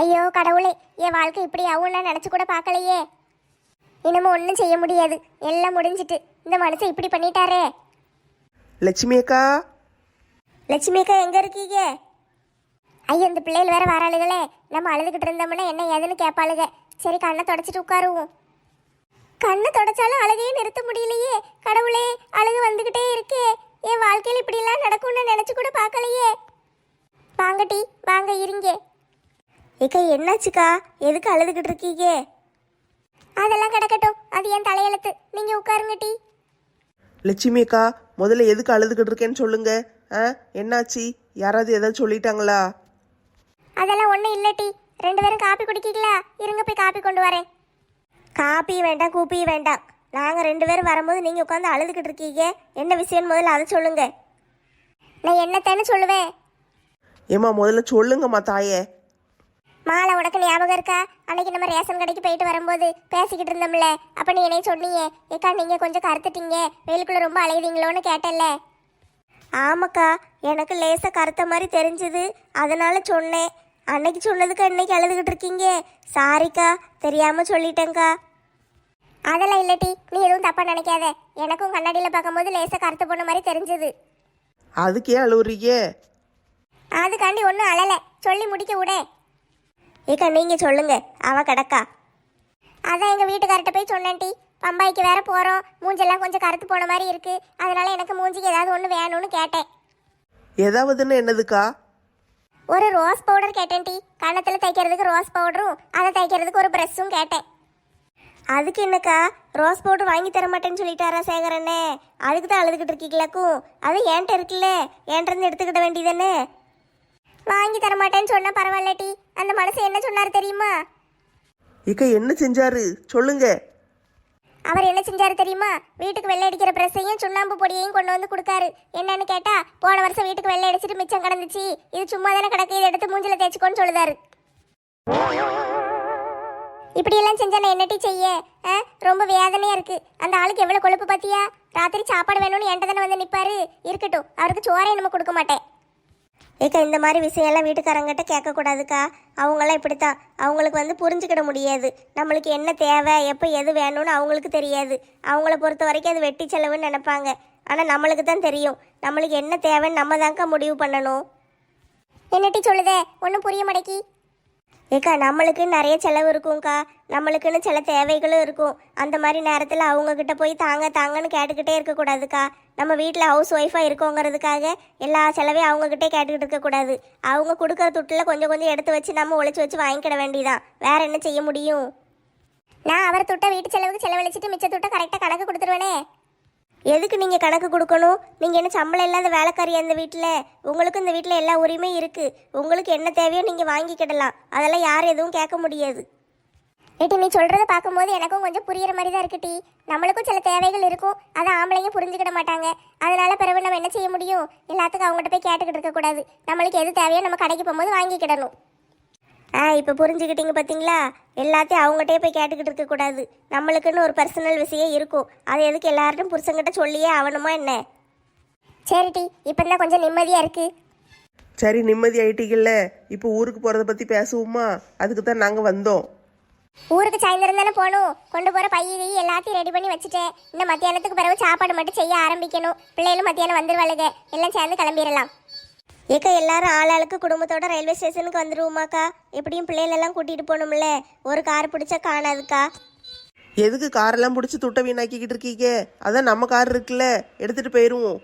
ஐயோ கடவுளே, என் வாழ்க்கை இப்படி ஆகும்னா நினச்சி கூட பார்க்கலையே. இனிமே ஒன்றும் செய்ய முடியாது, எல்லாம் முடிஞ்சிட்டு. இந்த மனுஷன் இப்படி பண்ணிட்டாரே. லட்சுமி அக்கா. லட்சுமி அக்கா எங்கே இருக்கீங்க? ஐயோ, இந்த பிள்ளைகள் வேற வராளுகளே. நம்ம அழுதுகிட்டு இருந்தோம்னா என்ன ஏதுன்னு கேட்பாளுக. சரி, கண்ணை தொடச்சிட்டு உட்காருவோம். கண்ணை தொடச்சாலும் அழுகையே நிறுத்த முடியலையே. கடவுளே, அழுகு வந்துக்கிட்டே இருக்கே. என் வாழ்க்கையில் இப்படிலாம் நடக்கும்னு நினச்சி கூட பார்க்கலையே. வாங்க டி, வாங்க இருங்க. ஏக்கா என்னாச்சுக்கா, எதுக்கு அழுதுகிட்டு இருக்கீங்க? அதெல்லாம் கிடக்கட்டும், அது என் தலையெழுத்து. நீங்க உட்காருங்க டி. லட்சுமி அக்கா, முதல்ல எதுக்கு அழுதுகிட்டு இருக்கேன்னு சொல்லுங்க. என்னாச்சு? யாராவது ஏதாவது சொல்லிட்டாங்களா? அதெல்லாம் ஒன்றும் இல்லை டி. 2 பேரும் காப்பி குடிக்கீங்களா? இருங்க, போய் காப்பி கொண்டு வரேன். காப்பி வேண்டாம், கூப்பி வேண்டாம். நாங்கள் 2 பேரும் வரும்போது நீங்கள் உட்காந்து அழுதுகிட்டு இருக்கீங்க. என்ன விஷயம்னு முதல்ல அதை சொல்லுங்க. நான் என்னத்தேன்னு சொல்லுவேன். ஏம்மா முதல்ல சொல்லுங்கம்மா தாயே. மாலை, உனக்கு ஞாபகம் இருக்கா? அன்னைக்கு நம்ம ரேஷன் கடைக்கு போயிட்டு வரும்போது பேசிக்கிட்டு இருந்தோம்ல. அப்போ நீ என்னை சொன்னீங்க, ஏக்கா நீங்கள் கொஞ்சம் கருத்துட்டீங்க, வெயிலுக்குள்ளே ரொம்ப அலையுதீங்களோன்னு கேட்டல்ல. ஆமாக்கா, எனக்கு லேசாக கருத்த மாதிரி தெரிஞ்சுது, அதனால சொன்னேன். அன்னைக்கு சொன்னதுக்கு இன்னைக்கு அழுதுகிட்டு இருக்கீங்க. சாரிக்கா, தெரியாமல் சொல்லிட்டேங்க்கா. அதெல்லாம் இல்லட்டி, நீ எதுவும் தப்பாக நினைக்காத. எனக்கும் கண்ணாடியில் பார்க்கும்போது லேசாக கருத்து போன மாதிரி தெரிஞ்சுது. அதுக்கே அழுவுறீங்க? அதுக்காண்டி ஒன்றும் அழலை, சொல்லி முடிக்க விட. ஏக்கா நீங்கள் சொல்லுங்க, அவ கிடக்கா. அதான் எங்கள் வீட்டுக்கார்ட்ட போய் சொன்னேன் டி. பம்பாய்க்கு வேற போகிறோம், மூஞ்செல்லாம் கொஞ்சம் கருத்து போன மாதிரி இருக்கு. அதனால எனக்கு மூஞ்சிக்கு ஏதாவது ஒன்று வேணும்னு கேட்டேன். ஏதாவதுன்னு என்னதுக்கா? ஒரு ரோஸ் பவுடர் கேட்டேன் டி. கன்னத்தில் தைக்கிறதுக்கு ரோஸ் பவுடரும், அதை தைக்கிறதுக்கு ஒரு ப்ரெஷ்ஷும் கேட்டேன். அதுக்கு என்னக்கா, ரோஸ் பவுடர் வாங்கி தர மாட்டேன்னு சொல்லிட்டாரா சேகரண்ணே? அதுக்கு தான் அழுதுகிட்டு இருக்கீங்களாக்கும். அது ஏன்ட்ட இருக்குல்ல, ஏன்ட்டு எடுத்துக்கிட வேண்டியதானே. வாங்கி தர மாட்டேன்னு சொன்னா பரவாயில்ல டி. அந்த மனுஷன் என்ன சொன்னாரு தெரியுமா? இக்கா என்ன செஞ்சாரு சொல்லுங்க. அவர் என்ன செஞ்சாரு தெரியுமா? வீட்டுக்கு வெள்ளை அடிக்கிற பிரஸ்ஸையும் சுண்ணாம்பு பொடியையும் கொண்டு வந்து கொடுக்காரு. என்னன்னு கேட்டா, போன வருஷம் வீட்டுக்கு வெள்ளை அடிச்சிட்டு மிச்சம் கிடந்துச்சு, இது சும்மா தானே கிடக்கு, இதை எடுத்து மூஞ்சில தேய்ச்சிக்கோன்னு சொல்லுதாரு. இப்படியெல்லாம் செஞ்சா நான் என்னட்டி செய்ய? ரொம்ப வேதனையா இருக்கு. அந்த ஆளுக்கு எவ்வளவு கொழுப்பு பாத்தியா? ராத்திரி சாப்பாடு வேணும்னு என்கிட்ட தானே வந்து நிப்பாரு. இருக்கட்டும், அவருக்கு சோறே நம்ம கொடுக்க மாட்டேன். ஏக்கா, இந்த மாதிரி விஷயம்லாம் வீட்டுக்காரங்கிட்ட கேட்கக்கூடாதுக்கா. அவங்களாம் இப்படித்தான். அவங்களுக்கு வந்து புரிஞ்சுக்கிட முடியாது. நம்மளுக்கு என்ன தேவை, எப்போ எது வேணும்னு அவங்களுக்கு தெரியாது. அவங்கள பொறுத்த வரைக்கும் அது வெட்டி செலவுன்னு நினைப்பாங்க. ஆனால் நம்மளுக்கு தான் தெரியும், நம்மளுக்கு என்ன தேவைன்னு நம்ம தான்க்கா முடிவு பண்ணணும். என்னட்டி சொல்லுதே, ஒன்றும் புரிய மாட்டேக்கி. ஏக்கா, நம்மளுக்கு நிறைய செலவு இருக்கும்க்கா. நம்மளுக்குன்னு சில தேவைகளும் இருக்கும். அந்த மாதிரி நேரத்தில் அவங்கக்கிட்ட போய் தாங்க தாங்கன்னு கேட்டுக்கிட்டே இருக்கக்கூடாதுக்கா. நம்ம வீட்டில் ஹவுஸ் ஒய்ஃபாக இருக்கோங்கிறதுக்காக எல்லா செலவையும் அவங்கக்கிட்டே கேட்டுக்கிட்டு இருக்கக்கூடாது. அவங்க கொடுக்குற துட்டில் கொஞ்சம் கொஞ்சம் எடுத்து வச்சு நம்ம ஒழிச்சு வச்சு வாங்கிக்கிட வேண்டியதான். வேற என்ன செய்ய முடியும்? நான் அவர் துட்டை வீட்டு செலவுக்கு செலவழிச்சிட்டு மிச்ச துட்டை கரெக்டாக கணக்கு கொடுத்துருவேனே. எதுக்கு நீங்கள் கணக்கு கொடுக்கணும்? நீங்கள் என்ன சம்பளம் இல்லாத வேலைக்காரியா இந்த வீட்டில்? உங்களுக்கு இந்த வீட்டில் எல்லா உரிமையும் இருக்குது. உங்களுக்கு என்ன தேவையோ நீங்கள் வாங்கிக்கிடலாம். அதெல்லாம் யாரும் எதுவும் கேட்க முடியாது. ஏட்டி, நீ சொல்கிறத பார்க்கும்போது எனக்கும் கொஞ்சம் புரியுற மாதிரி தான் இருக்குட்டி. நம்மளுக்கும் சில தேவைகள் இருக்கும், அதை ஆம்பளைங்க புரிஞ்சுக்கிட மாட்டாங்க. அதனால பிறகு நம்ம என்ன செய்ய முடியும்? எல்லாத்துக்கும் அவங்ககிட்ட போய் கேட்டுக்கிட்டு இருக்கக்கூடாது. நம்மளுக்கு எது தேவையோ நம்ம கடைக்கு போகும்போது வாங்கிக்கிடணும். இப்போ புரிஞ்சுக்கிட்டீங்க பார்த்தீங்களா? எல்லாத்தையும் அவங்ககிட்டே போய் கேட்டுக்கிட்டு இருக்கக்கூடாது. நம்மளுக்குன்னு ஒரு பர்சனல் விஷயம் இருக்கும். அதை எதுக்கு எல்லார்ட்டும் புருஷங்கிட்ட சொல்லியே ஆகணுமா என்ன? சரிட்டி, இப்போ தான் கொஞ்சம் நிம்மதியாக இருக்குது. சரி, நிம்மதி ஆயிட்டீங்கல்ல. இப்போ ஊருக்கு போகிறத பற்றி பேசுவோமா? அதுக்கு தான் நாங்கள் வந்தோம். ஊருக்கு சாயந்தரம் தானே போகணும். கொண்டு போகிற பையை எல்லாத்தையும் ரெடி பண்ணி வச்சுட்டேன். இந்த மத்தியானத்துக்கு பிறகு சாப்பாடு மட்டும் செய்ய ஆரம்பிக்கணும். பிள்ளைகளும் மத்தியானம் வந்துருவாளுங்க, எல்லாம் சேர்ந்து கிளம்பிடலாம். ஏக்கா, எல்லாரும் ஆளாளுக்கு குடும்பத்தோட ரயில்வே ஸ்டேஷனுக்கு வந்துடுவோமாக்கா? எப்படியும் பிள்ளைகளெல்லாம் கூட்டிகிட்டு போகணும்ல. ஒரு கார் பிடிச்சா காணாதுக்கா. எதுக்கு காரெல்லாம் பிடிச்சி துட்டை வீணாக்கிக்கிட்டு இருக்கீங்க? அதான் நம்ம கார் இருக்குல்ல, எடுத்துகிட்டு போயிடுவோம்.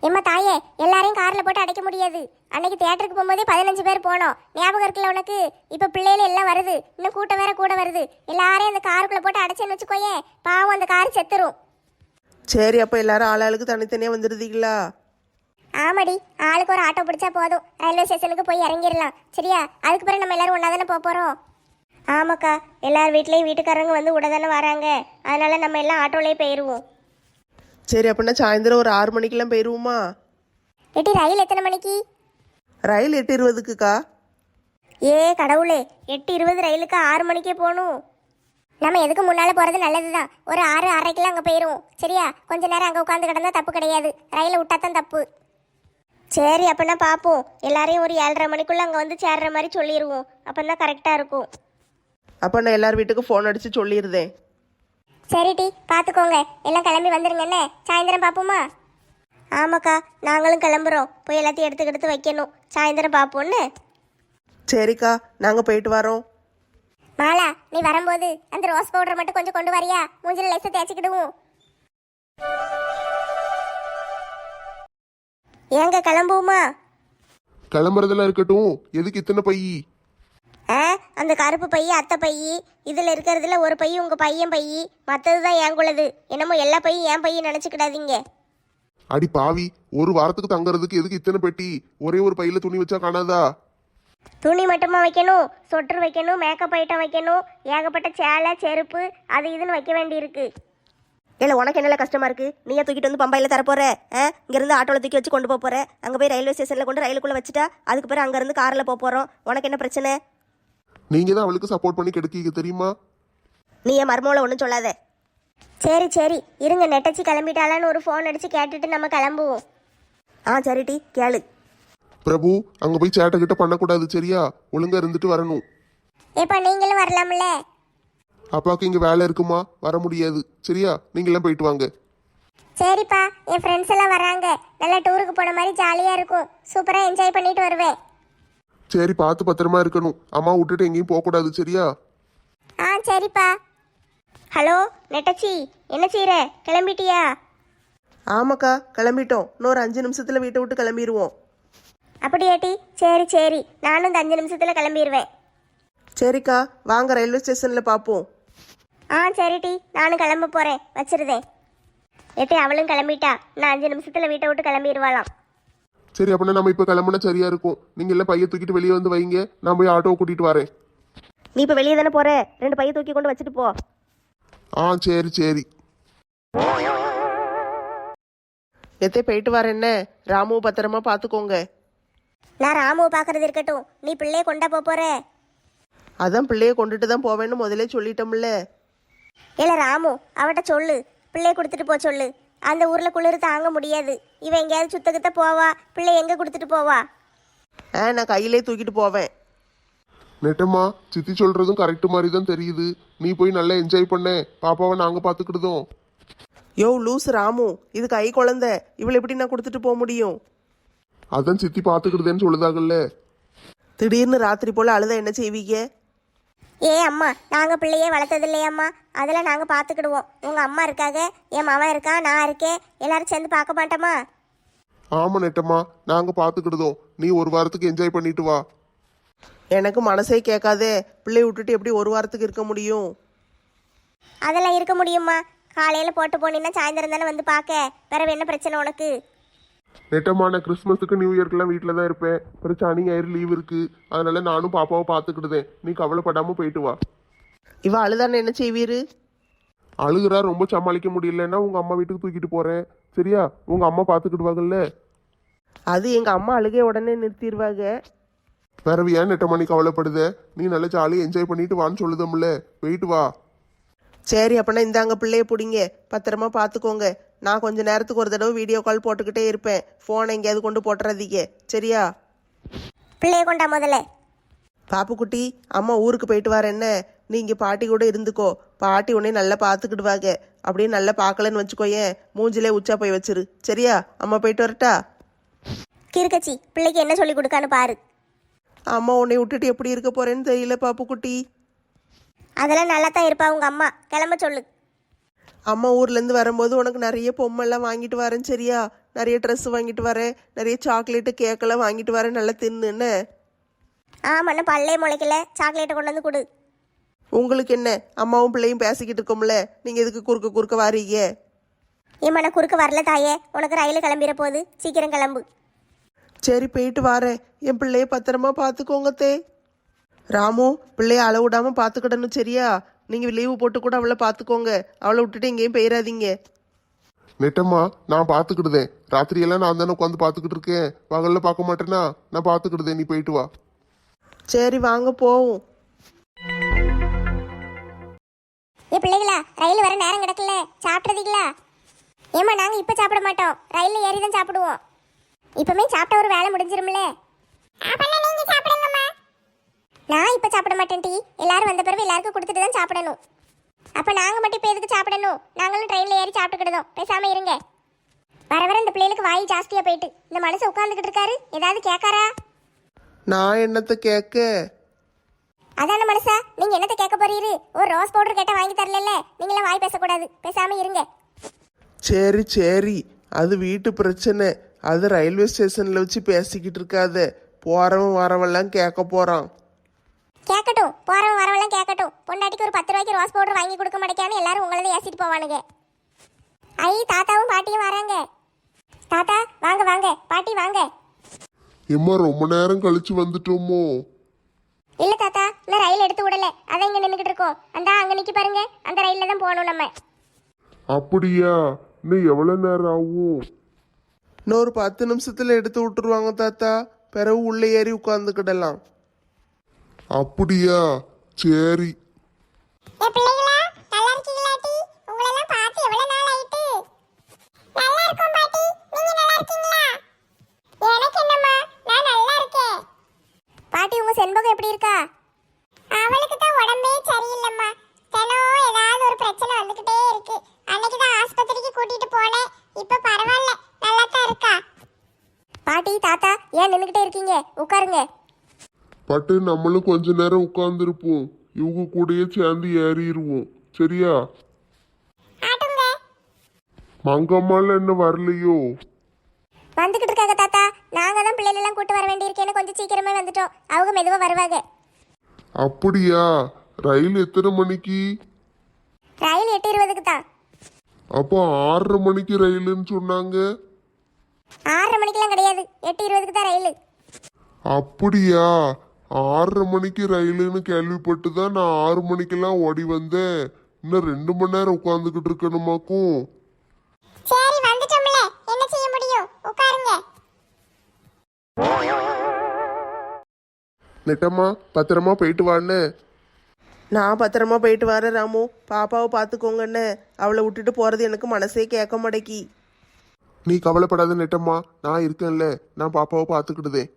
ஏம்மா தாயே, எல்லாரையும் காரில் போட்டு அடைக்க முடியாது. அன்னைக்கு தியேட்டருக்கு போகும்போதே 15 பேர் போனோம், ஞாபகம் இருக்குல்ல உனக்கு? இப்போ பிள்ளைகள் எல்லாம் வருது, இன்னும் கூட்டம் வேற கூட வருது. எல்லாரையும் அந்த காருக்குள்ளே போட்டு அடைச்சேன்னு வச்சுக்கோயே, பாவம் அந்த கார் செத்துரும். சரி, அப்போ எல்லாரும் ஆளாளுக்கு தனித்தனியாக வந்துடுதீங்களா? ஆமாடி, ஆளுக்கு ஒரு ஆட்டோ பிடிச்சா போதும், ரயில்வே ஸ்டேஷனுக்கு போய் இறங்கிடலாம். சரியா? அதுக்கு பிறகு நம்ம எல்லாரும் ஒன்றா தானே போக போகிறோம். ஆமாக்கா, எல்லார் வீட்லேயும் வீட்டுக்காரங்க வந்து விட தானே வராங்க. அதனால நம்ம எல்லாம் ஆட்டோலேயே போயிடுவோம். சரி, அப்படின்னா சாயந்தரம் ஒரு 6 மணிக்கெல்லாம் போயிடுவோமா? ஏட்டி, ரயில் எத்தனை மணிக்கு? ரயில் 8:20க்குக்கா. ஏ கடவுளே, 8:20 ரயிலுக்கு 6 மணிக்கே போகணும். நம்ம எதுக்கு முன்னால் போகிறது நல்லது தான். ஒரு 6:30க்கெல்லாம் அங்கே போயிடுவோம். சரியா? கொஞ்ச நேரம் அங்கே உட்காந்து கிடந்தா தப்பு கிடையாது. ரயிலை விட்டா தான் தப்பு. சரி அப்போனா பார்ப்போம். எல்லாரையும் ஒரு 7:30 மணிக்குள்ளே அங்கே வந்து சேர்ற மாதிரி சொல்லிடுவோம். அப்போ தான் கரெக்டாக இருக்கும். அப்போ நான் எல்லார் வீட்டுக்கும் ஃபோன் அடித்து சொல்லிடுதேன். சரி டி, பார்த்துக்கோங்க. எல்லாம் கிளம்பி வந்துருங்க என்ன? சாயந்தரம் பார்ப்போமா? ஆமாக்கா, நாங்களும் கிளம்புறோம். போய் எல்லாத்தையும் எடுத்து வைக்கணும். சாயந்தரம் பார்ப்போன்னு. சரிக்கா, நாங்கள் போயிட்டு வரோம். மாலா, நீ வரும்போது அந்த ரோஸ் பவுடர் மட்டும் கொஞ்சம் கொண்டு வரியா? மூஞ்சில லேசா தேய்ச்சிக்கிடுவோம். ஏங்க கிளம்புவோமா? கிளம்புறதெல்லாம் இருக்கட்டும், எதுக்கு இத்தனை பை? அந்த கருப்பு பை அத்தை பை, இதில் இருக்கிறதுல ஒரு பை உங்கள் பையன் பை, மற்றது தான் ஏங்குள்ளது. என்னமோ எல்லா பையும் ஏன் பையன் நினச்சிக்கிடாதீங்க. அடி பாவி, ஒரு வாரத்துக்கு தங்கறதுக்கு எதுக்கு இத்தனை பெட்டி? ஒரே ஒரு பையில துணி வச்சா காணாதா? துணி மட்டுமா வைக்கணும்? சொட்டர் வைக்கணும், மேக்கப் ஐட்டம் வைக்கணும், ஏகப்பட்ட சேலை செருப்பு அது இதுன்னு வைக்க வேண்டியிருக்கு. இல்லை உனக்கு என்னெல்லாம் கஷ்டமா இருக்கு? நீயே தூக்கிட்டு வந்து பம்பாயில் தரப்போற? இங்கேருந்து ஆட்டோவில் தூக்கி வச்சு கொண்டு போற. அங்கே போய் ரயில்வே ஸ்டேஷனில் கொண்டு ரயிலுக்குள்ளே வச்சுட்டா அதுக்கு பிறகு அங்கேருந்து காரில் போகிறோம். உனக்கு என்ன பிரச்சனை? நீங்க தான் அவளுக்கு சப்போர்ட் பண்ணி கெடுக்கீங்க தெரியுமா? நீ என் மருமகளை ஒன்றும் சொல்லாத. சரி சரி இருங்க, நெட்டச்சி கிளம்பிட்டாலான்னு ஒரு ஃபோன் அடித்து கேட்டுட்டு நம்ம கிளம்புவோம். சரி டி, கேளு. பிரபு, அங்க போய் சேட்டை கிட்ட பண்ணக்கூடாது சரியா? ஒழுங்கா இருந்துட்டு வரணும். இப்போ நீங்களும் வரலாம்ல? அப்பாவுக்கு இங்க வேலை இருக்குமா? வர முடியாது சரியா? நீங்களாம் போயிட்டு வாங்க. சரிப்பா, என் ஃப்ரெண்ட்ஸ் எல்லாம் வராங்க. நல்லா டூருக்கு போன மாதிரி ஜாலியாக இருக்கும். சூப்பராக என்ஜாய் பண்ணிட்டு வருவேன். சரி, பார்த்து பத்திரமா இருக்கணும். அம்மா விட்டுட்டு எங்கேயும் போகக்கூடாது சரியா? சரிப்பா. ஹலோ நெட்டச்சி, என்ன செய்கிற? கிளம்பிட்டியா? ஆமாக்கா, கிளம்பிட்டோம். இன்னொரு 5 நிமிஷத்தில் வீட்டை விட்டு கிளம்பிடுவோம். அப்படியாட்டி? சரி சரி, நானும் இந்த 5 நிமிஷத்தில் கிளம்பிடுவேன். சரிக்கா, வாங்க ரயில்வே ஸ்டேஷனில் பார்ப்போம். சரிட்டி, நானும் கிளம்ப போகிறேன். வச்சிருதேன். ஏட்டி அவளும் கிளம்பிட்டா. நான் 5 நிமிஷத்தில் வீட்டை விட்டு கிளம்பிடுவாளாம். சரி, அப்படின்னா நம்ம இப்போ கிளம்புனா சரியா இருக்கும். நீங்க எல்லாம் பைய தூக்கிட்டு வெளியே வந்து வைங்க, நான் போய் ஆட்டோவை கூட்டிட்டு வரேன். நீ இப்போ வெளியே தானே போற? 2 பையை தூக்கி கொண்டு வச்சுட்டு போ. சரி சரி. எத்தே போயிட்டு வரேன் என்ன? ராமுவை பத்திரமா பார்த்துக்கோங்க. நான் ராமுவை பார்க்கறது இருக்கட்டும், நீ பிள்ளைய கொண்டா போகிற? அதான் பிள்ளைய கொண்டுட்டு தான் போவேன்னு முதல்ல சொல்லிட்டோம்ல. இல்லை ராமு, அவட்ட சொல்லு, பிள்ளைய கொடுத்துட்டு போ சொல்லு. அந்த ஊரில் குளிர் தாங்க முடியாது. இவன் எங்கேயாவது சுத்தகத்த போவா, பிள்ளை எங்கே கொடுத்துட்டு போவா? நான் கையிலே தூக்கிட்டு போவேன். நெட்டம்மா, சித்தி சொல்றதும் கரெக்ட் மாதிரி தான் தெரியுது. நீ போய் நல்லா என்ஜாய் பண்ண, பாப்பாவை நாங்க பாத்துக்கிடுதோம். யோ லூஸ் ராமு, இது கை குழந்தை, இவளை எப்படி நான் கொடுத்துட்டு போக முடியும்? அதான் சித்தி பாத்துக்கிடுதேன்னு சொல்லுதாகல்ல. திடீர்னு ராத்திரி போல அழுத என்ன செய்வீங்க? அம்மா, நாங்கள் பிள்ளையே வளர்த்தது இல்லையம்மா. அதெல்லாம் நாங்கள் பார்த்துக்கிடுவோம். உங்கள் அம்மா இருக்காங்க, என் மவன் இருக்கான், நான் இருக்கேன். எல்லாரும் சேர்ந்து பார்க்க மாட்டோமா? ஆமா நெட்டம்மா, நாங்க பாத்துக்கிடுதோம். நீ ஒரு வாரத்துக்கு என்ஜாய் பண்ணிட்டு வா. எனக்கு மனசே கேட்காதே. பிள்ளைய விட்டுட்டு எப்படி ஒரு வாரத்துக்கு இருக்க முடியும்? அதெல்லாம் இருக்க முடியுமா? காலையில் போட்டு போனீங்கன்னா சாயந்தரம் தானே வந்து பார்க்க. பிறகு என்ன பிரச்சனை உனக்கு? நெட்டம்மா, நான் கிறிஸ்மஸுக்கு நியூ இயர்க்கெல்லாம் வீட்டில் தான் இருப்பேன். அப்புறம் சனி ஞாயிறு லீவ் இருக்கு. அதனால நானும் பாப்பாவை பாத்துக்கிடுதேன். நீ கவலைப்படாம போயிட்டு வா. இவ அழுதானே என்ன செய்வீரு? அழுகுறா, ரொம்ப சமாளிக்க முடியலன்னா உங்க அம்மா வீட்டுக்கு தூக்கிட்டு போறேன் சரியா? உங்க அம்மா பாத்துக்கிடுவாங்கல்ல. அது எங்க அம்மா அழுகை உடனே நிறுத்திடுவாங்க. பிறவு ஏன் நெட்டம்மா நீ கவலைப்படுத? நீ நல்லா ஜாலியாக என்ஜாய் பண்ணிட்டு வான்னு சொல்லுதம்ல, போயிட்டு வா. சரி, அப்பனா இந்தாங்க பிள்ளைய பிடிங்க, பத்திரமா பார்த்துக்கோங்க. நான் கொஞ்ச நேரத்துக்கு ஒரு தடவை வீடியோ கால் போட்டுக்கிட்டே இருப்பேன். ஃபோனை எங்கேயாவது கொண்டு போட்டுறாதீங்க சரியா? பிள்ளைய கொண்டா முதல்ல. பாப்புக்குட்டி, அம்மா ஊருக்கு போயிட்டு வரேன் என்ன? நீ இங்கே பாட்டி கூட இருந்துக்கோ. பாட்டி உன்னை நல்லா பார்த்துக்கிடுவாங்க. அப்படியே நல்லா பார்க்கலன்னு வச்சுக்கோயேன், மூஞ்சிலே உச்சா போய் வச்சிரு சரியா? அம்மா போயிட்டு வரட்டா? கிறுக்கச்சி, பிள்ளைக்கு என்ன சொல்லி கொடுக்கான்னு பாரு. அம்மா உன்னை விட்டுட்டு எப்படி இருக்க போறேன்னு தெரியல பாப்புக்குட்டி. அதெல்லாம் நல்லா தான் இருப்பா உங்கள் அம்மா. கிளம்ப சொல்லு. அம்மா ஊர்லேருந்து வரும்போது உனக்கு நிறைய பொம்மைலாம் வாங்கிட்டு வரேன் சரியா? நிறைய ட்ரெஸ் வாங்கிட்டு வரேன், நிறைய சாக்லேட்டு கேக்கெல்லாம் வாங்கிட்டு வரேன், நல்லா தின்னுன்னு. ஆமாண்ணா, பல்லே முளைக்கல, சாக்லேட்டை கொண்டு வந்து கொடு. உங்களுக்கு என்ன, அம்மாவும் பிள்ளையும் பேசிக்கிட்டு இருக்கோம்ல, நீங்கள் எதுக்கு குறுக்க குறுக்க வாரீங்க? ஏம்மா, நான் குறுக்க வரல தாயே. உனக்கு ரயில் கிளம்பிட போகுது, சீக்கிரம் கிளம்பு. சரி, போயிட்டு வரேன். என் பிள்ளைய பத்திரமா பார்த்துக்கோங்க தே. ராமு, பிள்ளைய அளவு விடாமல் பார்த்துக்கிடணும் சரியா? நீங்கள் லீவு போட்டு கூட அவளை பார்த்துக்கோங்க. அவளை விட்டுட்டு எங்கேயும் போயிடாதீங்க. நெட்டம்மா, நான் பார்த்துக்கிடுதேன். ராத்திரியெல்லாம் நான் தானே உட்காந்து பார்த்துக்கிட்டு இருக்கேன். பகல்ல பார்க்க மாட்டேனா? நான் பார்த்துக்கிடுதேன், நீ போயிட்டு வா. சரி வாங்க போவோம். பிள்ளைகளா, ரயில் வர நேரம் கிடக்கல, சாப்பிட்றதுங்களா? ஏம்மா, நாங்கள் இப்போ சாப்பிட மாட்டோம், ரயிலில் ஏறி தான் சாப்பிடுவோம். இப்பமே சாப்பிட்ட ஒரு வேலை முடிஞ்சிரும்ல. நான் இப்ப சாப்பிட மாட்டேன் டி. எல்லாரும் வந்த பிறகு எல்லாருக்கும் கொடுத்துட்டு தான் சாப்பிடணும். அப்ப நாங்க மட்டும் இப்ப எதுக்கு சாப்பிடணும்? நாங்களும் ட்ரெயின்ல ஏறி சாப்பிட்டுக்கிடுதோம். பேசாம இருங்க. வர வர இந்த பிள்ளைகளுக்கு வாய் ஜாஸ்தியா போயிட்டு இந்த மனுஷன் உட்கார்ந்துகிட்டு இருக்காரு. ஏதாவது கேட்காரா? நான் என்னத்தை கேட்க? அதான மனுஷா, நீங்க என்னத்த கேட்க போறீரு? ஒரு ரோஸ் பவுடர் கேட்டா வாங்கி தரல. நீங்களாம் வாய் பேசக்கூடாது. பேசாம இருங்க. சரி சரி, அது வீட்டு பிரச்சனை. அது ரயில்வே ஸ்டேஷன்ல வச்சு பேசிக்கிட்டு இருக்காத. போறவன் வரவெல்லாம் கேட்க போறான். கேட்கட்டும், போறவன் வரவெல்லாம் கேட்கட்டும். பொண்டாட்டிக்கு ஒரு 10 ரூபாய்க்கு ரோஸ் பவுடர் வாங்கி கொடுக்க மாட்டேக்கான்னு எல்லாரும் உங்களதை ஏசிட்டு போவானுங்க. ஐ, தாத்தாவும் பாட்டியும் வராங்க. தாத்தா வாங்க வாங்க, பாட்டி வாங்க. எம்மா ரொம்ப நேரம் கழிச்சு வந்துட்டோமோ? இல்ல தாத்தா, இன்னும் ரயில் எடுத்து விடல. அதான் இங்க நின்றுகிட்டு இருக்கோம். அந்த அங்க நிக்கி பாருங்க, அந்த ரயில்ல தான் போகணும் நம்ம. அப்படியா? இன்னும் எவ்வளவு நேரம் ஆகும்? இன்னொரு 10 நிமிஷத்துல எடுத்து விட்டுருவாங்க தாத்தா. பிறகு உள்ள ஏறி உட்கார்ந்துக்கிடலாம். அப்படியா? சரி. பிள்ளைகளா நல்லா இருக்கீங்களா டி? உங்களை எல்லாம் பார்த்து எவ்வளவு நாள் ஆயிட்டு. நல்லா இருக்கோம் பாட்டி. நீங்க நல்லா இருக்கீங்களா? எனக்கு என்னம்மா, நான் நல்லா இருக்கேன். பாட்டி உங்க செண்பகம் எப்படி இருக்கா? அவளுக்கு தான் உடம்பே சரியில்லைம்மா. தினம் ஏதாவது ஒரு பிரச்சனை வந்துகிட்டே இருக்கு. அன்னைக்கு தான் ஆஸ்பத்திரிக்கு கூட்டிட்டு போனேன். இப்ப பரவாயில்ல, நல்லா தான் இருக்கா. பாட்டி தாத்தா ஏன் நின்னுகிட்டே இருக்கீங்க? உட்காருங்க. பட்டு நம்மளும் கொஞ்ச நேரம் உட்கார்ந்துருப்போம். இவங்க கூடயே சேர்ந்து ஏறிடுவோம். சரியா? மங்கம்மால என்ன வரலையோ? வந்துகிட்டு இருக்காங்க தாத்தா. நாங்க தான் பிள்ளைகள் எல்லாம் கூட்டு வர வேண்டியிருக்கேன்னு கொஞ்சம் சீக்கிரமே வந்துட்டோம். அவங்க மெதுவா வருவாங்க. அப்படியா? ரயில் எத்தனை மணிக்கு? ரயில் 8:20க்கு தான். அப்போ 6:30 மணிக்கு ரயிலுன்னு சொன்னாங்க. 6:30 மணிக்கெல்லாம் கிடையாது, 8:20க்கு தான் ரயில். அப்படியா? 6:30 மணிக்கு ரயிலுன்னு கேள்விப்பட்டு தான் நான் 6 மணிக்கெல்லாம் ஓடி வந்தேன். இன்னும் 2 மணி நேரம் உட்காந்துக்கிட்டு இருக்கணுமாக்கும். சரி வந்துட்டோம்ல, என்ன செய்ய முடியும்? உட்காருங்க. நெட்டம்மா பத்திரமா போயிட்டு வான்னு. நான் பத்திரமா போயிட்டு வரேன் ராமு. பாப்பாவை பார்த்துக்கோங்கன்னு. அவளை விட்டுட்டு போறது எனக்கு மனசே கேட்க மாட்டேக்கி. நீ கவலைப்படாத நெட்டம்மா, நான் இருக்கேன்ல. நான் பாப்பாவை பார்த்துக்கிடுதேன்.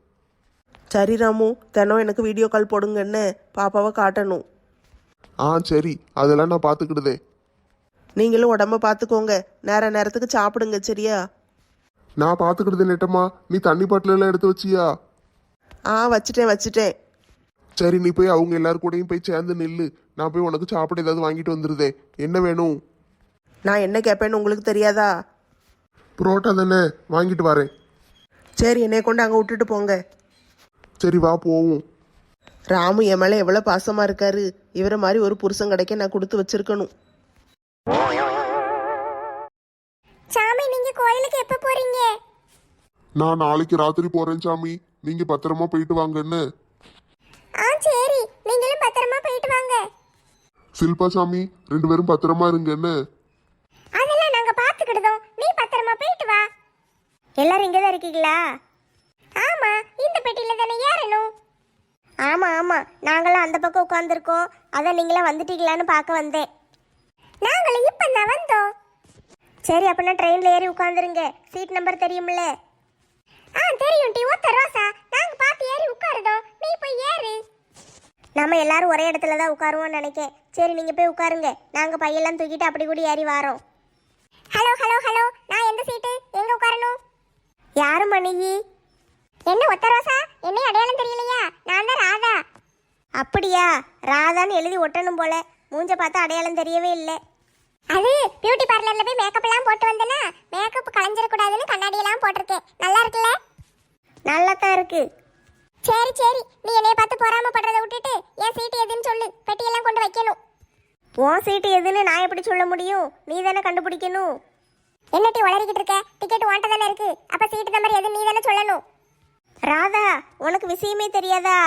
சரி ராமு, தினம் எனக்கு வீடியோ கால் போடுங்கன்னு. பாப்பாவை காட்டணும். சரி, அதெல்லாம் நான் பார்த்துக்கிடுதேன். நீங்களும் உடம்ப பார்த்துக்கோங்க. நேரத்துக்கு சாப்பிடுங்க. சரியா? நான் பார்த்துக்கிடுதேன் நெட்டம்மா. நீ தண்ணி பாட்டில் எல்லாம் எடுத்து வச்சியா? வச்சிட்டேன். சரி, நீ போய் அவங்க எல்லாரும் கூடயும் போய் சேர்ந்து நில்லு. நான் போய் உனக்கு சாப்பிட ஏதாவது வாங்கிட்டு வந்துருதேன். என்ன வேணும்? நான் என்ன கேட்பேன்னு உங்களுக்கு தெரியாதா? புரோட்டா தானே, வாங்கிட்டு வரேன். சரி, என்னை கொண்டு அங்கே விட்டுட்டு போங்க. சரி வா போவோம். ராமு என் மேலே எவ்வளோ பாசமாக இருக்காரு. இவரை மாதிரி ஒரு புருஷன் கிடைக்க நான் கொடுத்து வச்சிருக்கணும். சாமி, நீங்க கோயிலுக்கு எப்ப போறீங்க? நான் நாளைக்கு ராத்திரி போறேன் சாமி. நீங்க பத்திரமா போயிட்டு வாங்கன்னு. சரி, நீங்களும் பத்திரமா போயிட்டு வாங்க. சில்பா சாமி 2 பேரும் பத்திரமா இருங்கன்னு. அதெல்லாம் நாங்க பாத்துக்கிடுதோம். நீ பத்திரமா போயிட்டு வா. எல்லாரும் இங்க தான் இருக்கீங்களா? ஆமா, இந்த பெட்டியில தானே ஏறணும். ஆமா, நாங்களும் அந்த பக்கம் உட்கார்ந்துருக்கோம். அதான் நீங்களாம் வந்துட்டீங்களான்னு பார்க்க வந்தேன். நாங்களும் இப்பதான் வந்தோம். சரி, அப்பனா ட்ரெயின்ல ஏறி உட்கார்ந்துருங்க. சீட் நம்பர் தெரியும்ல? தெரியும் டி. ஒத்த ரோசா, நாங்க பார்த்து ஏறி உட்காருதோம். நீ போய் ஏறு. நம்ம எல்லாரும் ஒரே இடத்துல தான் உட்காருவோம்னு நினைக்கேன். சரி, நீங்க போய் உட்காருங்க. நாங்க பையெல்லாம் தூக்கிட்டு அப்படி கூட ஏறி வாரோம். ஹலோ, நான் எந்த சீட்டு? எங்க உட்காரணும்? யாரு மணி? என்ன ஒத்த ரோசா, என்ன அடையாளம் தெரியலையா? நான் தான் ராதா. அப்படியா? ராதான்னு எழுதி ஒட்டணும் போல. மூஞ்ச பார்த்தா அடையாளம் தெரியவே இல்லை. அது பியூட்டி பார்லர்ல போய் மேக்கப் எல்லாம் போட்டு வந்தேனா, மேக்கப் கலைஞ்சிடக்கூடாதுன்னு கண்ணாடி எல்லாம் போட்டிருக்கேன். நல்லா இருக்குல்ல? நல்லா தான் இருக்கு. சரி, நீ என்னைய பார்த்து பொறாமப்படுறதை விட்டுட்டு என் சீட்டு எதுன்னு சொல்லு. பெட்டியெல்லாம் கொண்டு வைக்கணும். உன் சீட்டு எதுன்னு நான் எப்படி சொல்ல முடியும்? நீ தானே கண்டுபிடிக்கணும். என்னட்டி உளறிக்கிட்டு இருக்க? டிக்கெட் உன்கிட்ட தானே இருக்கு. அப்ப சீட்டு நம்பர் எது நீ தானே சொல்லணும். ராதா, உனக்கு விஷயமே தெரியாதா?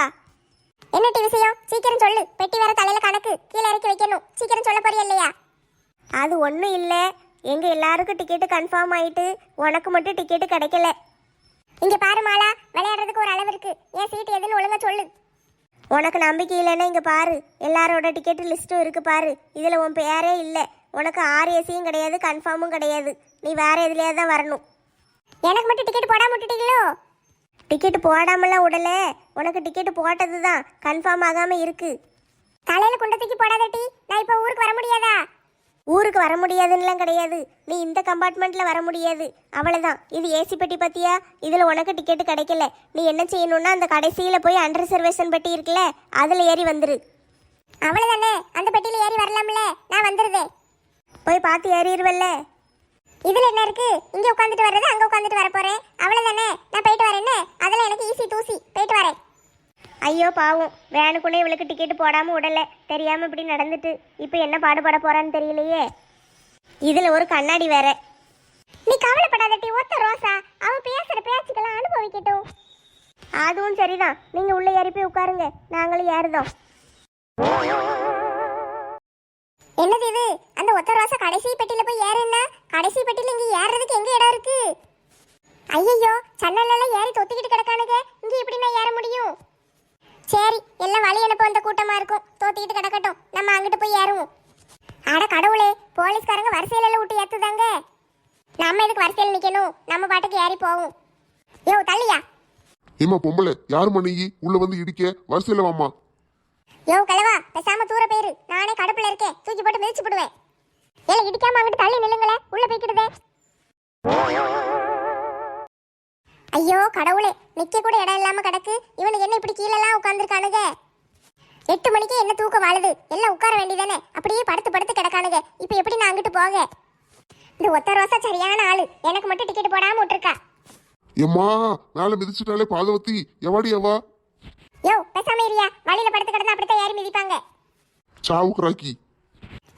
என்னட்டி விஷயம்? சீக்கிரம் சொல்லு. பெட்டி வேற தலையில கணக்கு, கீழே இறக்கி வைக்கணும். சீக்கிரம் சொல்ல போறியா இல்லையா? அது ஒன்றும் இல்லை. எங்கள் எல்லாருக்கும் டிக்கெட்டு கன்ஃபார்ம் ஆயிட்டு உனக்கு மட்டும் டிக்கெட்டு கிடைக்கல. இங்கே பாரு மாலா, விளையாடுறதுக்கு ஒரு அளவு இருக்கு. என் சீட்டு எதுன்னு ஒழுங்கா சொல்லு. உனக்கு நம்பிக்கை இல்லைன்னா இங்கே பாரு, எல்லாரோட டிக்கெட்டு லிஸ்ட்டும் இருக்கு பாரு. இதில் உன் பேரே இல்லை. உனக்கு RACயும் கிடையாது, கன்ஃபார்மும் கிடையாது. நீ வேற எதுலையா தான் வரணும். எனக்கு மட்டும் டிக்கெட் போடாம விட்டுட்டீங்களோ? டிக்கெட் போடாமலாம் விடல, உனக்கு டிக்கெட் போட்டது தான் கன்ஃபார்ம் ஆகாம இருக்கு. தலையில குண்டத்துக்கு போடாதட்டி, நான் இப்போ ஊருக்கு வர முடியாதா? ஊருக்கு வர முடியாதுன்னுலாம் கிடையாது, நீ இந்த கம்பார்ட்மெண்ட்ல வர முடியாது, அவ்வளவுதான். இது ஏசி பெட்டி பத்தியா, இதுல உனக்கு டிக்கெட் கிடைக்கல. நீ என்ன செய்யணும்னா அந்த கடைசியில போய் அண்டர் ரிசர்வேஷன் பெட்டி இருக்குல்ல, அதுல ஏறி வந்துரு. அவ்வளவுதானே, அந்த பெட்டியில ஏறி வரலாம்ல, நான் வந்துருதே. போய் பார்த்து ஏறிடுவல்ல. இதுல என்ன இருக்கு, இங்க உட்காந்துட்டு வர்றது அங்க உட்காந்துட்டு வர போறேன், அவ்வளவுதானே. நான் போயிட்டு வரேன்னு, அதெல்லாம் எனக்கு ஈஸி தூசி, போயிட்டு வரேன். ஐயோ பாவம், வேணுக்குன்னே இவளுக்கு டிக்கெட் போடாம விடல, தெரியாம இப்படி நடந்துட்டு இப்போ என்ன பாடுபட போறான்னு தெரியலையே. இதுல ஒரு கண்ணாடி வேற. நீ கவலைப்படாதட்டி, ஒத்த ரோசா, அவ பேசுற பேச்சுக்கெல்லாம் அனுபவிக்கட்டும். அதுவும் சரிதான், நீங்க உள்ள ஏறி போய் உட்காருங்க, நாங்களும் ஏறுதோம். என்னது இது, அந்த ஒத்த ரோசா கடைசி பெட்டியில போய் ஏறுன்னா, கடைசி பெட்டியில இங்க ஏறுறதுக்கு எங்க இடம் இருக்கு? ஐயோ, சன்னலெல்லாம் ஏறி தொத்திக்கிட்டு கிடக்கானுங்க, இங்க எப்படி நான் ஏற முடியும்? சரி, எல்லாம் வழி அனுப்ப வந்த கூட்டமா இருக்கும், தோத்திக்கிட்டு கிடக்கட்டும், நம்ம அங்கிட்டு போய் ஏறுவோம். அட கடவுளே, போலீஸ்காரங்க வரிசையில விட்டு ஏத்துதாங்க. நம்ம எதுக்கு வரிசையில் நிக்கணும், நம்ம பாட்டுக்கு ஏறி போவோம். யோ தள்ளியா. ஏமா பொம்பளை, யாரும்மா நீ உள்ள வந்து இடிக்க? வரிசையில வாமா. யோ கிழவா, பேசாம தூர போயிரு, நானே கடுப்புல இருக்கேன், தூக்கி போட்டு மிதிச்சு போடுவேன். ஏல இடிக்காம அங்கிட்டு தள்ளி நில்லுங்களே, உள்ள போய்க்கிடுதே. ஐயோ கடவுளே, நிக்க கூட இடம் இல்லாம கிடக்கு, இவனுக்கு என்ன இப்படி கீழெல்லாம் உட்காந்துருக்கானுங்க? 8 மணிக்கே என்ன தூக்கம் வாழுது, எல்லாம் உட்கார வேண்டியதானே, அப்படியே படுத்து படுத்து கிடக்கானுங்க. இப்போ எப்படி நான் அங்கிட்டு போக? இந்த ஒத்த ரோசா சரியான ஆளு, எனக்கு மட்டும் டிக்கெட் போடாம விட்டுருக்கா. எம்மா, மேல மிதிச்சுட்டாலே பாதவத்தி, எவாடி எவா? யோ பேசாம இருயா, வழியில படுத்து கிடந்தா அப்படித்தான் ஏறி மிதிப்பாங்க. சாவுக்குறாக்கி.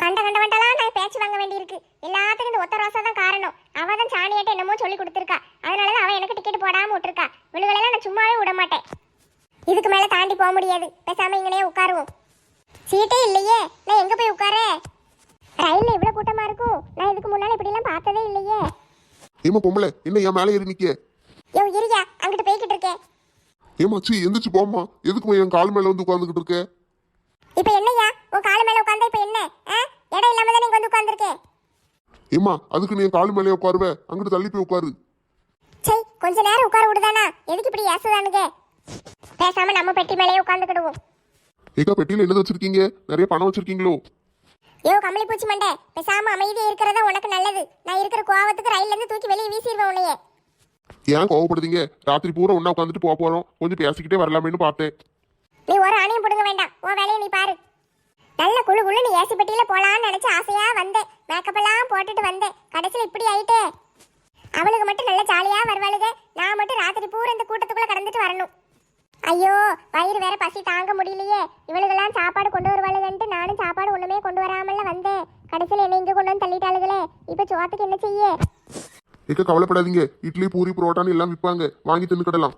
கண்டலாம் நான் பேச்சு வாங்க வேண்டியிருக்கு. எல்லாத்துக்கும் இந்த ஒத்த ரோசா தான் காரணம். அவ தான் சாணியாட்ட என்னமோ சொல்லி கொடுத்துருக்கா, அதனாலதான் அவன் எனக்கு டிக்கெட் போடாம விட்டுருக்கா. விழுகளெல்லாம் நான் சும்மாவே விட மாட்டேன். இதுக்கு மேல தாண்டி போக முடியாது, பேசாம இங்கனே உட்காருவோம். சீட்டே இல்லையே, நான் எங்க போய் உட்கார? ரயில்ல இவ்வளவு கூட்டமா இருக்கும், நான் இதுக்கு முன்னால இப்படி எல்லாம் பார்த்ததே இல்லையே. ஏமா பொம்பளை, என்ன என் மேல ஏறி நிக்க? யோ இருயா, அங்கிட்டு போய்கிட்டு இருக்கேன். ஏமா சி, எந்திரிச்சு போமா. எதுக்குமா என் கால் மேல வந்து உட்கார்ந்துகிட்டு இருக்க? இப்ப என்னய்யா, உன் காலு மேல உட்கார்ந்தா இப்ப என்ன? இடம் இல்லாம தானே இங்க வந்து உட்கார்ந்துருக்கேன். ஏமா, அதுக்கு நீ என் கால் மேலே உட்காருவ, அங்கிட்டு தள்ளி போய் உட்காரு. சை, கொஞ்ச நேரம் உட்கார விடுதானா? எதுக்கு இப்படி ஏசுதானுங்க? பேசாம நம்ம பெட்டி மேலேயே உட்கார்ந்துக்கிடுவோம். ஏக்கா, பெட்டியில என்ன வச்சிருக்கீங்க? நிறைய பணம் வச்சிருக்கீங்களோ? யோ கமலி பூச்சி மண்டை, பேசாம அமைதியா இருக்கிறதா உனக்கு நல்லது. நான் இருக்கிற கோவத்துக்கு ரயில்ல இருந்து தூக்கி வெளியே வீசிடுவேன் உன்னையே. ஏன் கோவப்படுதீங்க? ராத்திரி பூரா ஒன்னா உட்காந்துட்டு போக போறோம், கொஞ்சம் பேசிக்கிட்டே வரலாமேன்னு பார்த்தேன். நீ ஒரு அணியும் பிடுங்க வேண்டாம், உன் வேலையை நீ பாரு. நல்ல குழு குழு நீ ஏசி பெட்டியில போலான்னு நினைச்சு ஆசையா வந்தேன், மேக்கப் எல்லாம் போட்டுட்டு வந்தேன், கடைசியில் இப்படி ஆயிட்டே. அவளுக்கு மட்டும் நல்ல ஜாலியா வருவாளுங்க, நான் மட்டும் ராத்திரி பூரா இந்த கூட்டத்துக்குள்ள கடந்துட்டு வரணும். ஐயோ, வயிறு வேற பசி தாங்க முடியலையே. இவளுக்கெல்லாம் சாப்பாடு கொண்டு வருவாளுங்கன்ட்டு நானும் சாப்பாடு ஒண்ணுமே கொண்டு வராமல வந்தேன், கடைசியில் என்ன இங்க கொண்டு வந்து தள்ளிட்டாளுகளே. இப்ப சோத்துக்கு என்ன செய்ய? ஏக்கா கவலைப்படாதீங்க, இட்லி பூரி புரோட்டான்னு எல்லாம் விற்பாங்க, வாங்கி தின்னுக்கிடலாம்.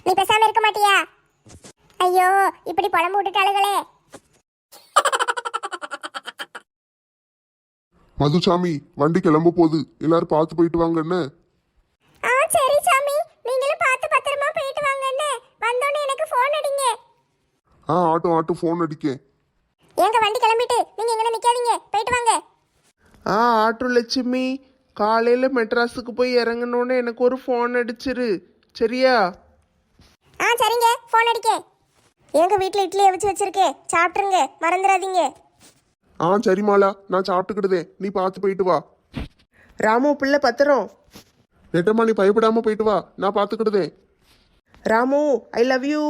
நீ பேசாம இருக்க மாட்டியா? ஐயோ, இப்படி புலம்பு விட்டுட்டாளுகளே. மதுசாமி, வண்டி கிளம்ப போகுது, எல்லாரும் பார்த்து போயிட்டு வாங்க. என்ன? சரி சாமி, நீங்களும் பார்த்து பத்திரமா போயிட்டு வாங்க. என்ன வந்தோடனே எனக்கு ஃபோன் அடிங்க. ஆட்டோ ஃபோன் அடிக்கேன். எங்க வண்டி கிளம்பிட்டு நீங்க எங்க நிக்காதீங்க, போயிட்டு வாங்க. ஆட்டோ லட்சுமி, காலையில மெட்ராஸுக்கு போய் இறங்கணுன்னு எனக்கு ஒரு ஃபோன் அடிச்சிரு, சரியா? சரிங்க, ஃபோன் அடிக்க. எங்க வீட்டுல இட்லி அவிச்சு வச்சிருக்கேன், சாப்பிட்டுருங்க, மறந்துடாதீங்க. சரி மாலா, நான் சாப்பிட்டுக்கிடுதேன், நீ பார்த்து போயிட்டு வா. ராமு பிள்ளை பத்திரம். நெட்டம்மா, நீ பயப்படாம போயிட்டு வா, நான் பார்த்துக்கிடுதேன். Ramu, I love you.